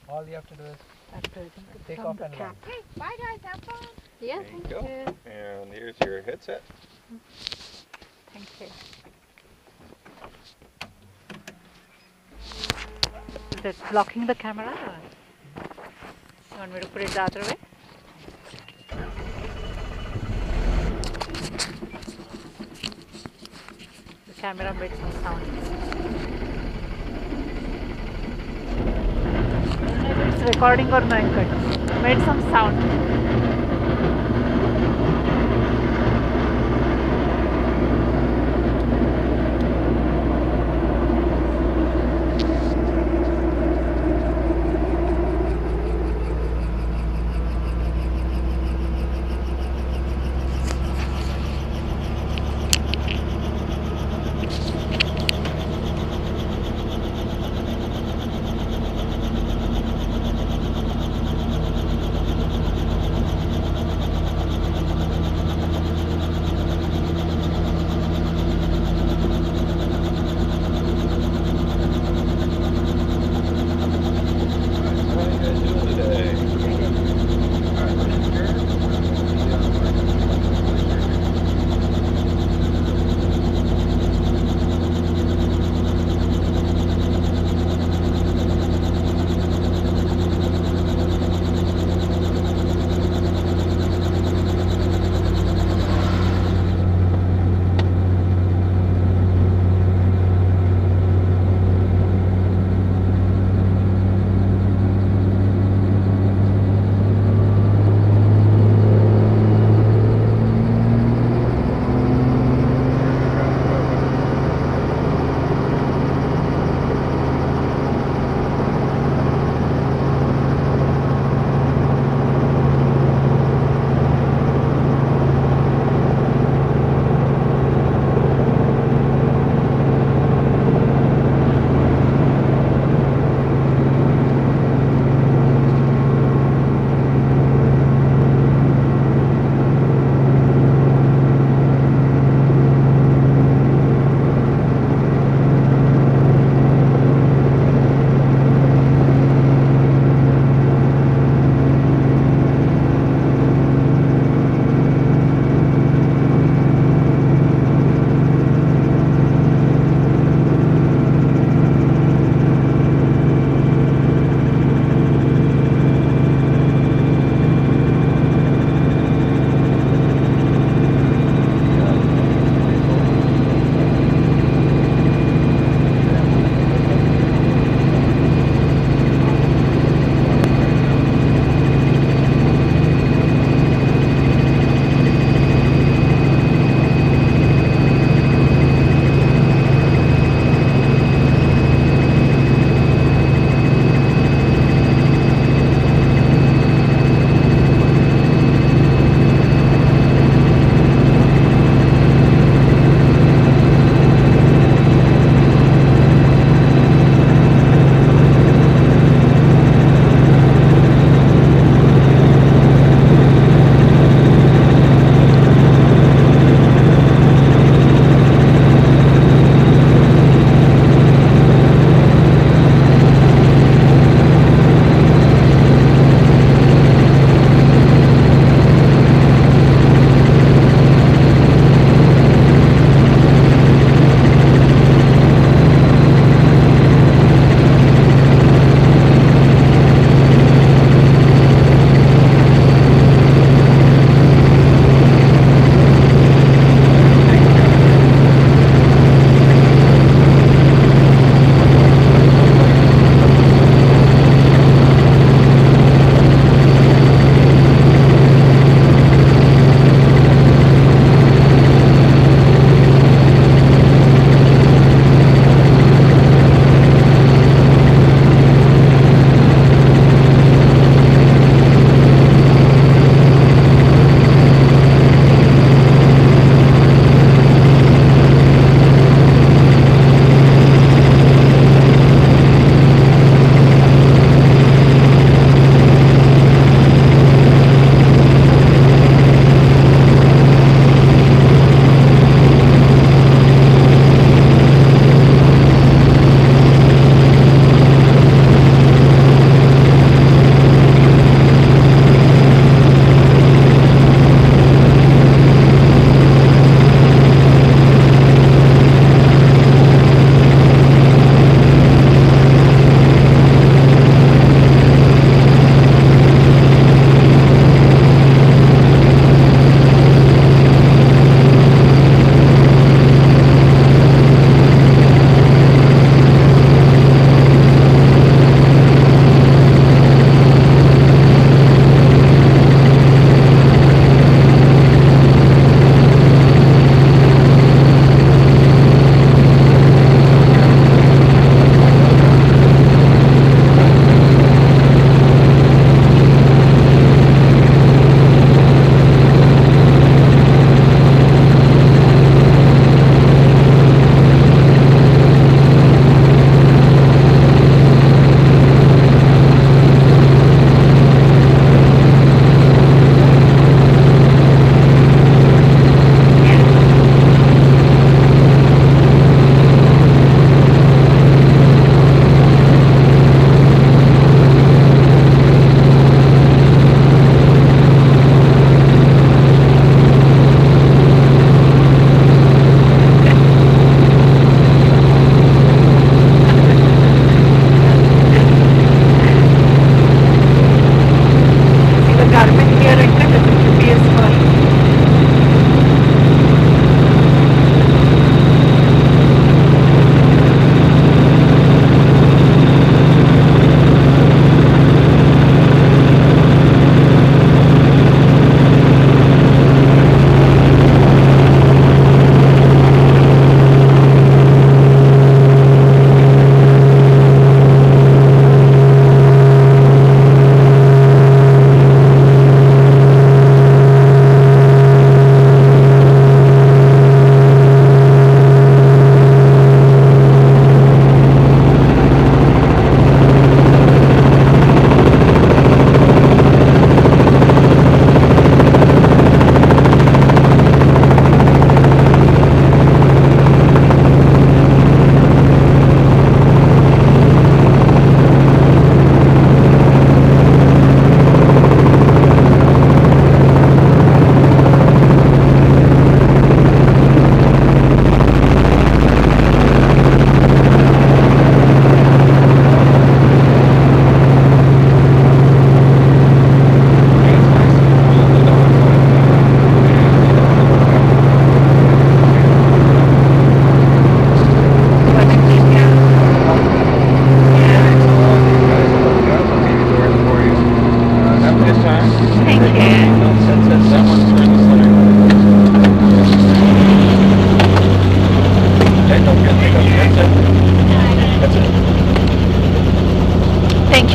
All you have to do is After I think take from off the and cap. land. Okay, bye guys, have fun. Yeah, There you thank go. you. And here's your headset. Thank you. Is it blocking the camera? Or you want me to put it the other way? The camera made some sound. Maybe it's recording or no, it made some sound.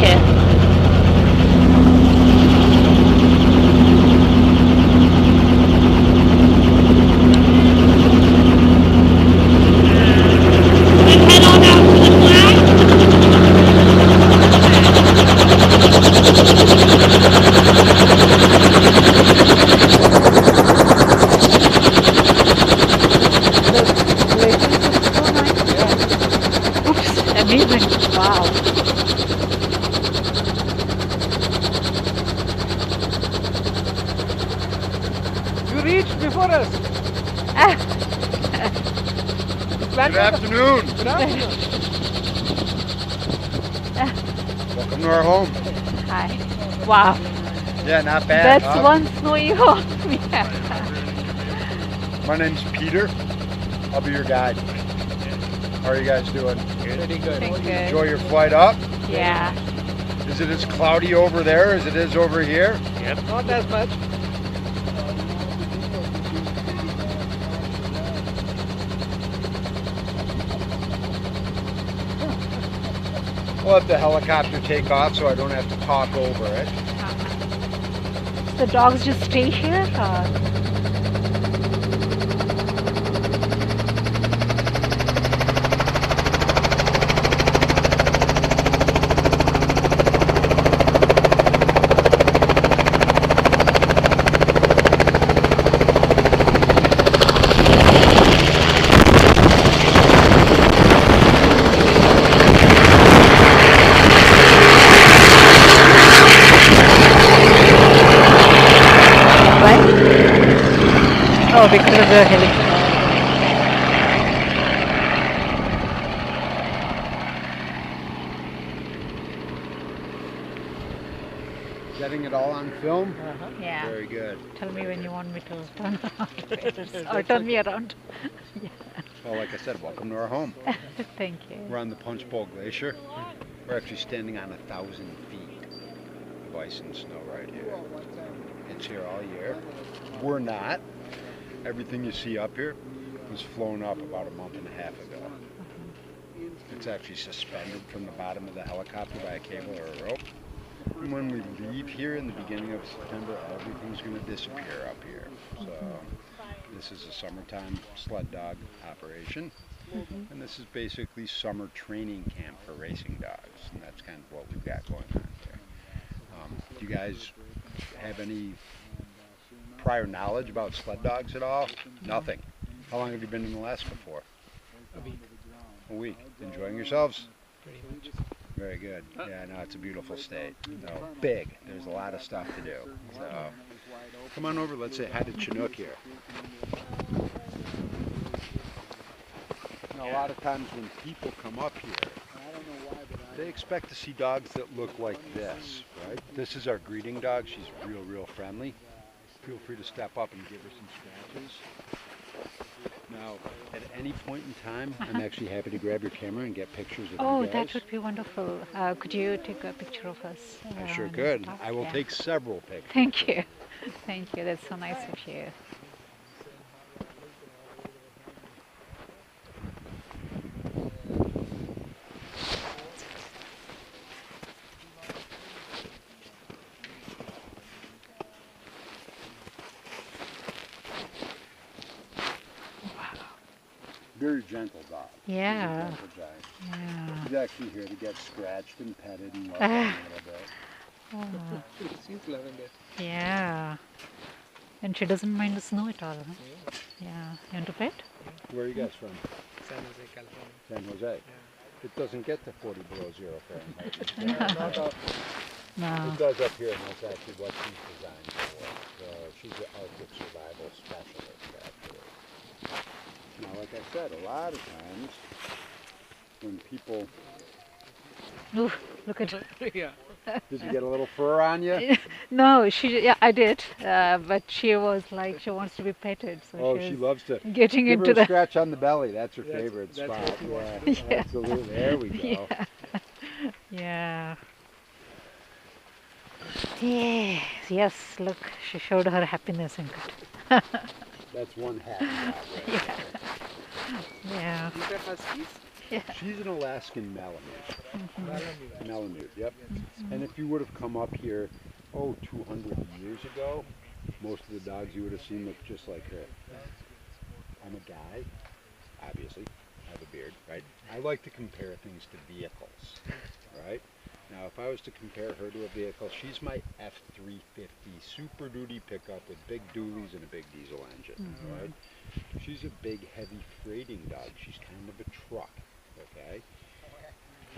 you. Amazing. Wow. You reached before us. Good afternoon. Good afternoon. Welcome to our home. Hi. Wow. Yeah, not bad. That's one snowy home. Yeah. My name's Peter. I'll be your guide. How are you guys doing? Pretty good. Doing good. Enjoy your flight up. Yeah. Is it as cloudy over there as it is over here? Yep. Not as much. We'll let the helicopter take off so I don't have to talk over it. The dogs just stay here? Or? Oh, because of the helicopter. Getting it all on film? Yeah. Very good. Tell me when you want me to turn around or turn me around. Yeah. Well, like I said, welcome to our home. Thank you. We're on the Punchbowl glacier. We're actually standing on 1,000 feet of ice and snow right here. It's here all year. We're not. Everything you see up here was flown up about a month and a half ago. It's actually suspended from the bottom of the helicopter by a cable or a rope. And when we leave here in the beginning of September, everything's going to disappear up here. So this is a summertime sled dog operation. And this is basically summer training camp for racing dogs. And that's kind of what we've got going on here. Do you guys have any prior knowledge about sled dogs at all? Nothing. How long have you been in Alaska for? A week. A week. Enjoying yourselves? Pretty much. Very good. Yeah, no, it's a beautiful state. No, big. There's a lot of stuff to do. So, come on over. Let's say hi to Chinook here. Now, a lot of times when people come up here, they expect to see dogs that look like this, right? This is our greeting dog. She's real friendly. Feel free to step up and give her some scratches. Now, at any point in time, I'm actually happy to grab your camera and get pictures of Oh, you guys. that would be wonderful. Could you take a picture of us? I sure could. I will take several pictures. Thank you. Thank you. That's so nice of you. Very gentle dog. Yeah. Very gentle dog. Yeah. She's actually here to get scratched and petted and loved on a little bit. Oh, She's loving it. yeah. And she doesn't mind the snow at all, huh? Yeah. You want to pet? Where are you guys from? San Jose, California. San Jose. It doesn't get to 40 below zero Fahrenheit. No. It does up here, and that's actually what she's designed for. So she's an Arctic survival specialist, actually. Now, like I said, a lot of times when people... Ooh, look at her. Yeah. Did you get a little fur on you? No, yeah, I did. But she was like, she wants to be petted. So Oh, she she was loves to getting give into her a the... scratch on the belly. That's her That's- favorite that's spot. what she wants Yeah, to do. absolutely. There we go. Yeah. Yes, yes, look, she showed her happiness in it. That's one hat. Yeah. Yeah. These are huskies. Yeah. She's an Alaskan Malamute. Malamute. Malamute, yep. And if you would have come up here, 200 years ago, most of the dogs you would have seen look just like her. I'm a guy, obviously. I have a beard, right? I like to compare things to vehicles, right? Now, if I was to compare her to a vehicle, she's my F-350 Super Duty pickup with big dualies and a big diesel engine, right? She's a big, heavy freighting dog. She's kind of a truck, okay?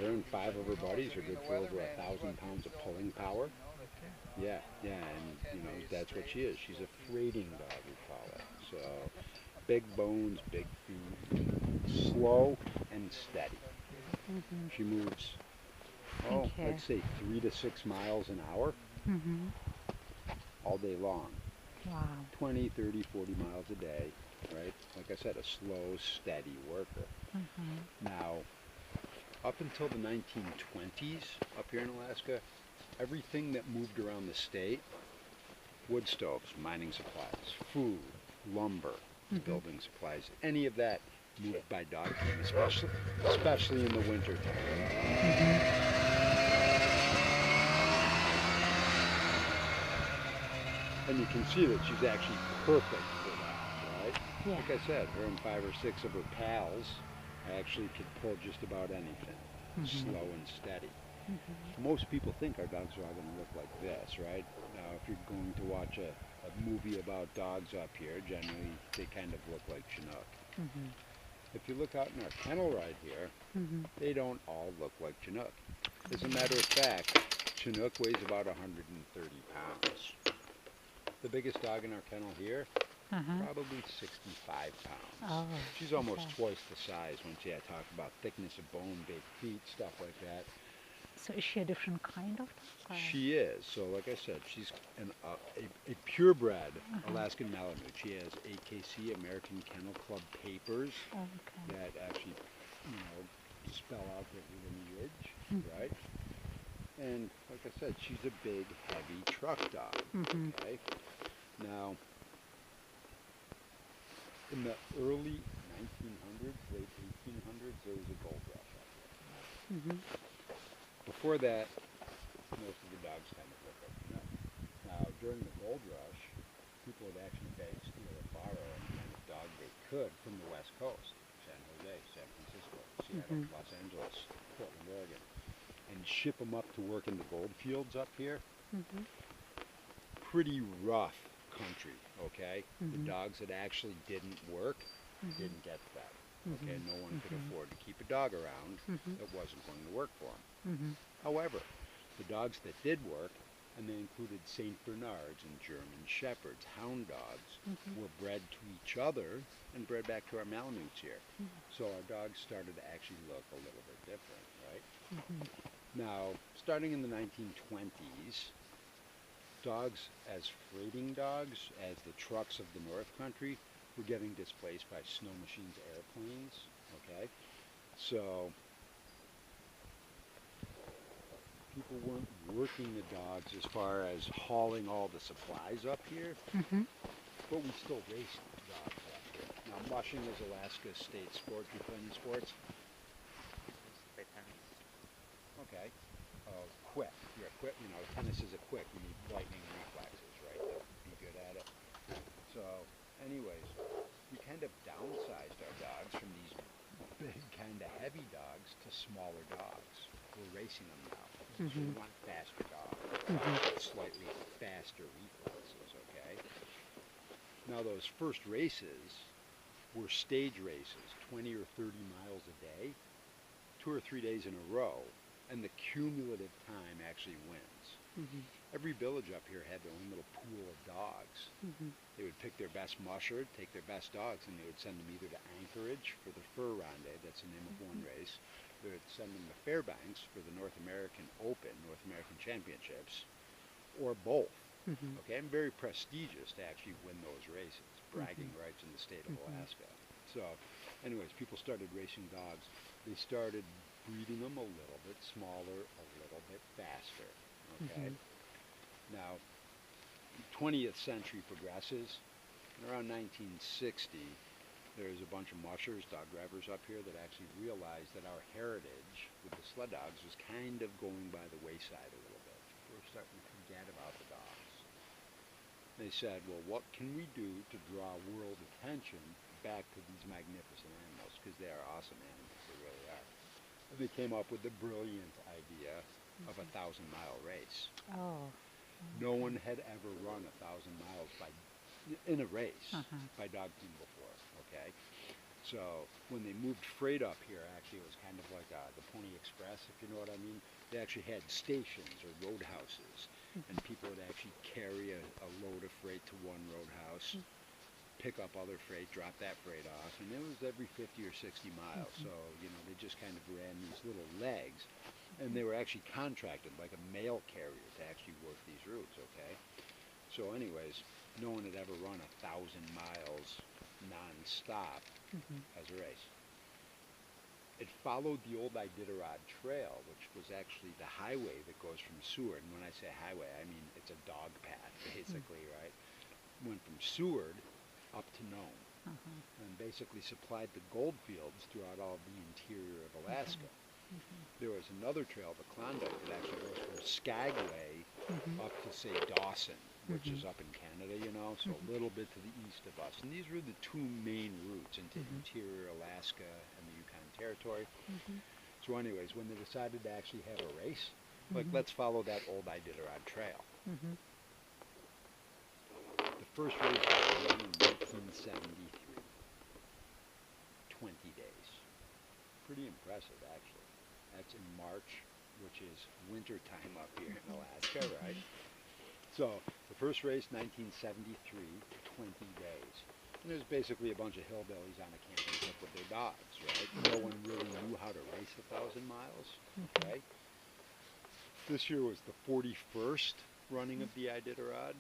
Her and 5 of her buddies are good for over 1,000 pounds of pulling power. Yeah, and that's what she is. She's a freighting dog, we call it. So, big bones, big feet, slow and steady. She moves, Okay. let's say 3 to 6 miles an hour all day long. Wow. 20, 30, 40 miles a day, right? Like I said, a slow, steady worker. Now, up until the 1920s, up here in Alaska, everything that moved around the state, wood stoves, mining supplies, food, lumber, building supplies, any of that moved by dog team, especially in the winter time. And you can see that she's actually perfect for that, right? Yeah. Like I said, her and 5 or 6 of her pals actually could pull just about anything, slow and steady. Most people think our dogs are all going to look like this, right? Now, if you're going to watch a movie about dogs up here, generally they kind of look like Chinook. If you look out in our kennel right here, they don't all look like Chinook. As a matter of fact, Chinook weighs about 130 pounds. The biggest dog in our kennel here, probably 65 pounds. Oh, She's almost okay. twice the size when I talk about thickness of bone, big feet, stuff like that. So is she a different kind of dog? She is. So like I said, she's a purebred Alaskan Malamute. She has AKC, American Kennel Club papers Okay. that actually, spell out her lineage, right? And like I said, she's a big, heavy truck dog, okay? Now, in the early 1900s, late 1800s, there was a gold rush out there. Before that, most of the dogs kind of look like Chinook. Now, during the gold rush, people would actually beg, steal, or borrow any kind of dog they could from the West Coast, San Jose, San Francisco, Seattle, Los Angeles, Portland, Oregon, and ship them up to work in the gold fields up here. Pretty rough country, okay? The dogs that actually didn't work didn't get fed. Okay, no one could afford to keep a dog around that wasn't going to work for them. However, the dogs that did work, and they included St. Bernards and German Shepherds, hound dogs, were bred to each other and bred back to our Malamutes here. So our dogs started to actually look a little bit different, right? Now, starting in the 1920s, dogs as freighting dogs, as the trucks of the North Country, were getting displaced by snow machines, airplanes, okay? So people weren't working the dogs as far as hauling all the supplies up here, but we still raced dogs up here. Now, mushing is Alaska's state sport. Do you play any sports? Okay. Quick. You're a quick, tennis is a quick. You need lightning reflexes, right, to be good at it. So, anyways, we kind of downsized our dogs from these big, kind of heavy dogs to smaller dogs. We're racing them now. So we want faster dogs, slightly faster reflexes, okay? Now, those first races were stage races, 20 or 30 miles a day, 2 or 3 days in a row, and the cumulative time actually wins. Every village up here had their own little pool of dogs. They would pick their best musher, take their best dogs, and they would send them either to Anchorage for the Fur Ronde, that's the name of one race. They would send them to Fairbanks for the North American Open, North American Championships, or both. Okay, and very prestigious to actually win those races, bragging rights in the state of Alaska. So, anyways, people started racing dogs. They started breeding them a little bit smaller, a little bit faster. Okay. Now, 20th century progresses, and around 1960, there's a bunch of mushers, dog drivers up here that actually realized that our heritage with the sled dogs was kind of going by the wayside a little bit. We're starting to forget about the dogs. They said, well, what can we do to draw world attention back to these magnificent animals? Because they are awesome animals, they really are. And they came up with the brilliant idea of a 1,000-mile race. Oh. No one had ever run 1,000 miles in a race by dog team before, okay? So when they moved freight up here, actually it was kind of like the Pony Express, if you know what I mean. They actually had stations or roadhouses, and people would actually carry a load of freight to one roadhouse, pick up other freight, drop that freight off, and it was every 50 or 60 miles. So, you know, they just kind of ran these little legs, and they were actually contracted like a mail carrier to actually work these routes, okay? So anyways, no one had ever run 1,000 miles non-stop as a race. It followed the old Iditarod Trail, which was actually the highway that goes from Seward. And when I say highway, I mean it's a dog path, basically, right? Went from Seward up to Nome, and basically supplied the gold fields throughout all the interior of Alaska. There was another trail, the Klondike, that actually goes from Skagway up to, say, Dawson, which is up in Canada, you know, so a little bit to the east of us. And these were the two main routes into interior Alaska and the Yukon Territory. So anyways, when they decided to actually have a race, like, let's follow that old Iditarod Trail. The first race was run in 1973. 20 days. Pretty impressive, actually. That's in March, which is winter time up here in Alaska, right? So, the first race, 1973, 20 days. And it was basically a bunch of hillbillies on a camping trip with their dogs, right? No one really knew how to race 1,000 miles, okay? This year was the 41st running of the Iditarod.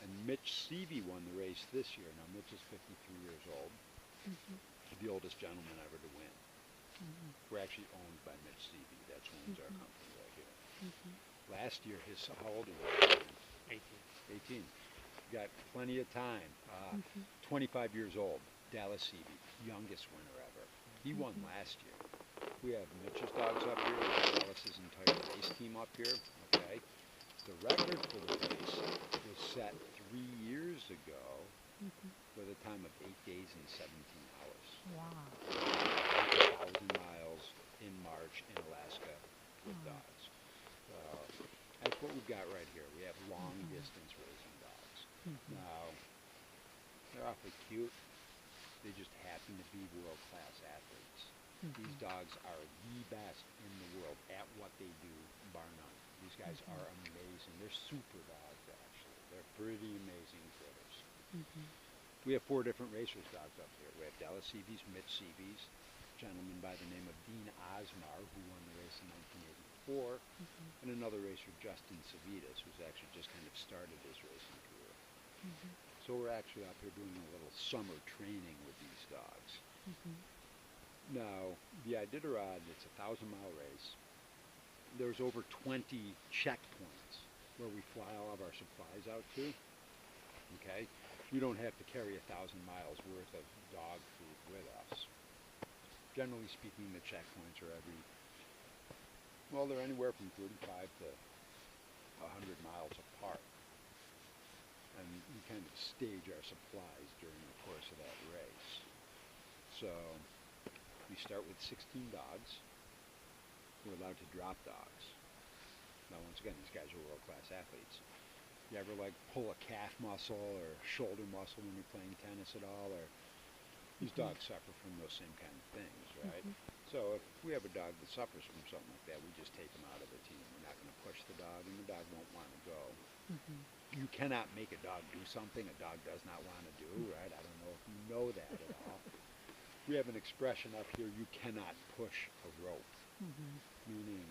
And Mitch Seavey won the race this year. Now, Mitch is 53 years old. The oldest gentleman ever to win. We're actually owned by Mitch Seavey. That's who owns our company right here. Last year, how old was he? 18. Got plenty of time. 25 years old. Dallas Seavey, youngest winner ever. He won last year. We have Mitch's dogs up here. We have Dallas's entire race team up here. Okay. The record for the race was set 3 years ago with a time of 8 days and 17 hours. Wow. 1,000 miles in March in Alaska with dogs. So that's what we've got right here. We have long distance racing dogs. Now, they're awfully cute. They just happen to be world-class athletes. These dogs are the best in the world at what they do, bar none. These guys are amazing. They're super dogs, actually. They're pretty amazing critters. We have 4 different racers dogs up here. We have Dallas Seavey's, Mitch Seavey's, a gentleman by the name of Dean Osmar, who won the race in 1984, and another racer, Justin Savitas, who's actually just kind of started his racing career. So we're actually up here doing a little summer training with these dogs. Now, the Iditarod, it's a 1,000-mile race. There's over 20 checkpoints where we fly all of our supplies out to. Okay? We don't have to carry 1,000 miles worth of dog food with us. Generally speaking, the checkpoints are they're anywhere from 35 to 100 miles apart. And we kind of stage our supplies during the course of that race. So, we start with 16 dogs. We're allowed to drop dogs. Now, once again, these guys are world-class athletes. You ever, like, pull a calf muscle or shoulder muscle when you're playing tennis at all? Or these dogs suffer from those same kind of things, right? So if we have a dog that suffers from something like that, we just take them out of the team. We're not going to push the dog, and the dog won't want to go. You cannot make a dog do something a dog does not want to do, right? I don't know if you know that at all. We have an expression up here, you cannot push a rope, meaning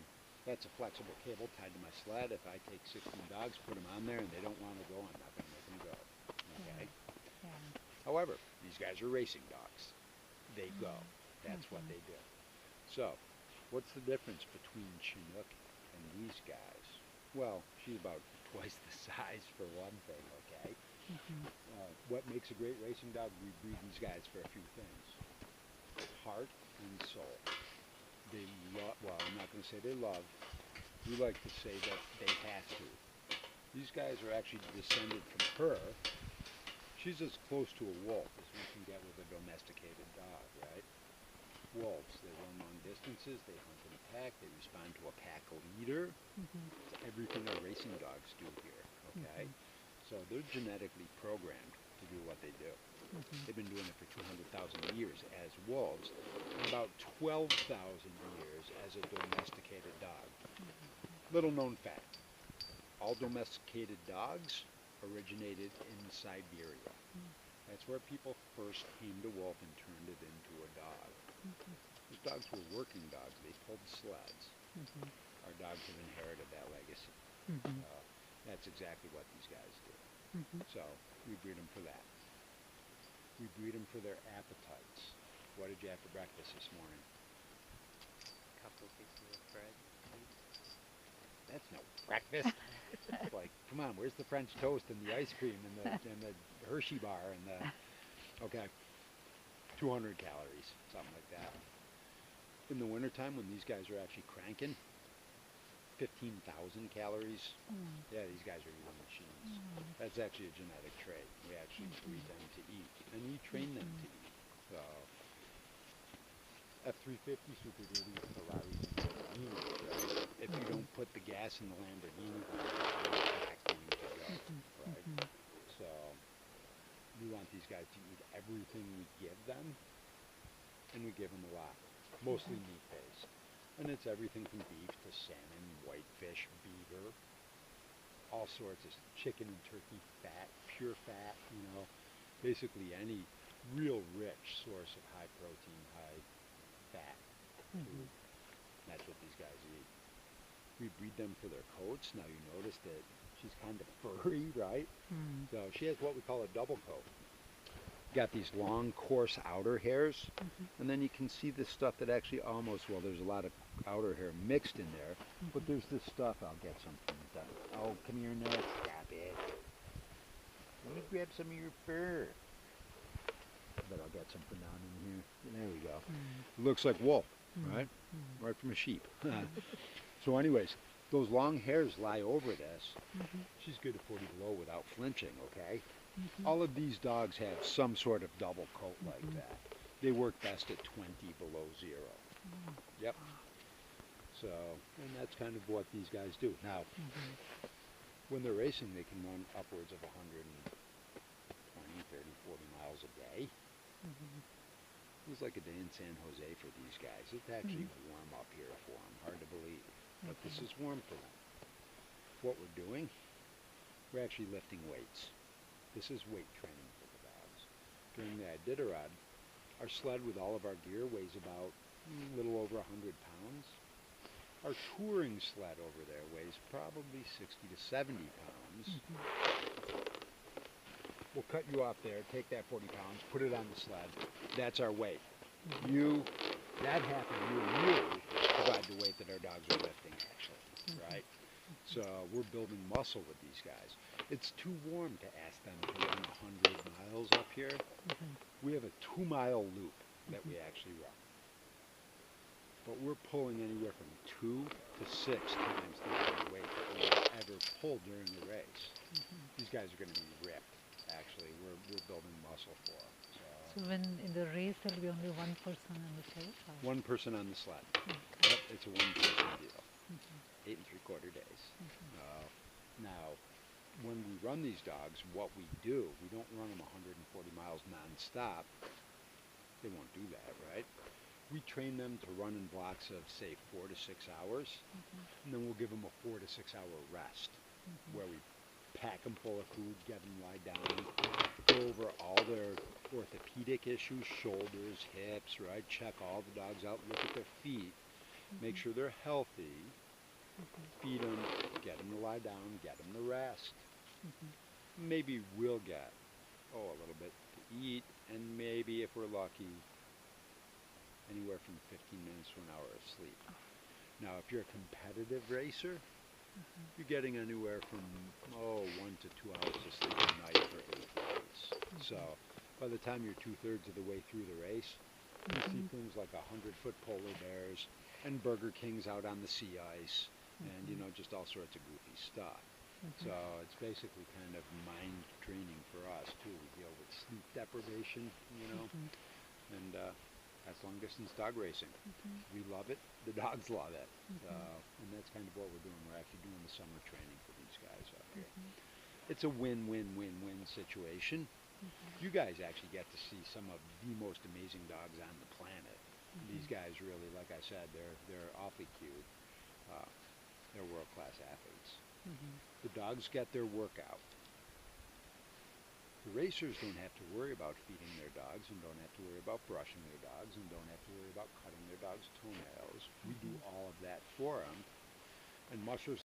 that's a flexible cable tied to my sled. If I take 16 dogs, put them on there, and they don't want to go, I'm not going to make them go, okay? However, these guys are racing dogs. They go. That's what they do. So, what's the difference between Chinook and these guys? Well, she's about twice the size for one thing, okay? What makes a great racing dog? We breed these guys for a few things. Heart and soul. They love, well, I'm not going to say they love. We like to say that they have to. These guys are actually descended from her. She's as close to a wolf as we can get with a domesticated dog, right? Wolves, they run long distances, they hunt in a pack, they respond to a pack leader. It's everything our racing dogs do here, okay? So they're genetically programmed to do what they do. They've been doing it for 200,000 years as wolves, and about 12,000 years as a domesticated dog. Little known fact, all domesticated dogs originated in Siberia. That's where people first tamed a wolf and turned it into a dog. Those dogs were working dogs. They pulled sleds. Our dogs have inherited that legacy. That's exactly what these guys do. So we breed them for that. We breed them for their appetites. What did you have for breakfast this morning? Couple pieces of bread. That's no breakfast. It's like, come on, where's the French toast and the ice cream and the Hershey bar and the, okay, 200 calories, something like that. In the wintertime when these guys are actually cranking, 15,000 calories. Yeah, these guys are eating machines. That's actually a genetic trait. We actually breed them to eat, and we train them to eat. So, F-350 Super Duty Ferraris and Lamborghinis, right? If you don't put the gas in the Lamborghini, it's not going to go, right? So, we want these guys to eat everything we give them, and we give them a lot, mostly meat-based. And it's everything from beef to salmon, whitefish, beaver, all sorts of chicken and turkey fat, pure fat, you know, basically any real rich source of high protein, high fat food. That's what these guys eat. We breed them for their coats. Now you notice that she's kind of furry, right? So she has what we call a double coat. Got these long, coarse outer hairs, and then you can see this stuff that actually almost, well, there's a lot of outer hair mixed in there, but there's this stuff. I'll get something done. Oh, come here, Nut. Stop it. Let me grab some of your fur. But I'll get something down in here. There we go. It looks like wool, right? Right from a sheep. So anyways, those long hairs lie over this. She's good at 40 below without flinching, okay? All of these dogs have some sort of double coat like that. They work best at 20 below zero. Yep. So, and that's kind of what these guys do. Now, when they're racing, they can run upwards of 120, 30, 40 miles a day. It was like a day in San Jose for these guys. It's actually warm up here for them. Hard to believe. But this is warm for them. What we're doing, we're actually lifting weights. This is weight training for the dogs. During the Iditarod, our sled with all of our gear weighs about a little over 100 pounds. Our touring sled over there weighs probably 60 to 70 pounds. We'll cut you off there, take that 40 pounds, put it on the sled. That's our weight. That half of you and you provide the weight that our dogs are lifting, actually, right? So we're building muscle with these guys. It's too warm to ask them to run 100 miles up here. We have a 2-mile loop that we actually run. But we're pulling anywhere from 2 to 6 times the amount of weight that we ever pull during the race. These guys are going to be ripped, actually. We're building muscle for them. So when in the race there'll be only one person on the sled? One person on the sled. Yep, it's a one-person deal. 8 3/4 days. Now, when we run these dogs, what we do, we don't run them 140 miles non-stop. They won't do that, right? We train them to run in blocks of, say, 4 to 6 hours, and then we'll give them a 4 to 6 hour rest, where we pack them full of food, get them lie down, go over all their orthopedic issues, shoulders, hips, right? Check all the dogs out, look at their feet, make sure they're healthy, feed them, get them to lie down, get them to rest. Maybe we'll get, a little bit to eat, and maybe, if we're lucky, anywhere from 15 minutes to an hour of sleep. Now, if you're a competitive racer, you're getting anywhere from 1 to 2 hours of sleep a night for 8 days. So by the time you're 2/3 of the way through the race, you see things like 100-foot polar bears and Burger Kings out on the sea ice, and you know, just all sorts of goofy stuff. So it's basically kind of mind training for us too. We deal with sleep deprivation, you know, and that's long distance dog racing. We love it. The dogs love it. And that's kind of what we're doing. We're actually doing the summer training for these guys out here. It's a win-win-win-win situation. You guys actually get to see some of the most amazing dogs on the planet. These guys really, like I said, they're awfully cute. They're world-class athletes. The dogs get their workout. The racers don't have to worry about feeding their dogs, and don't have to worry about brushing their dogs, and don't have to worry about cutting their dogs' toenails. We do all of that for them. And mushers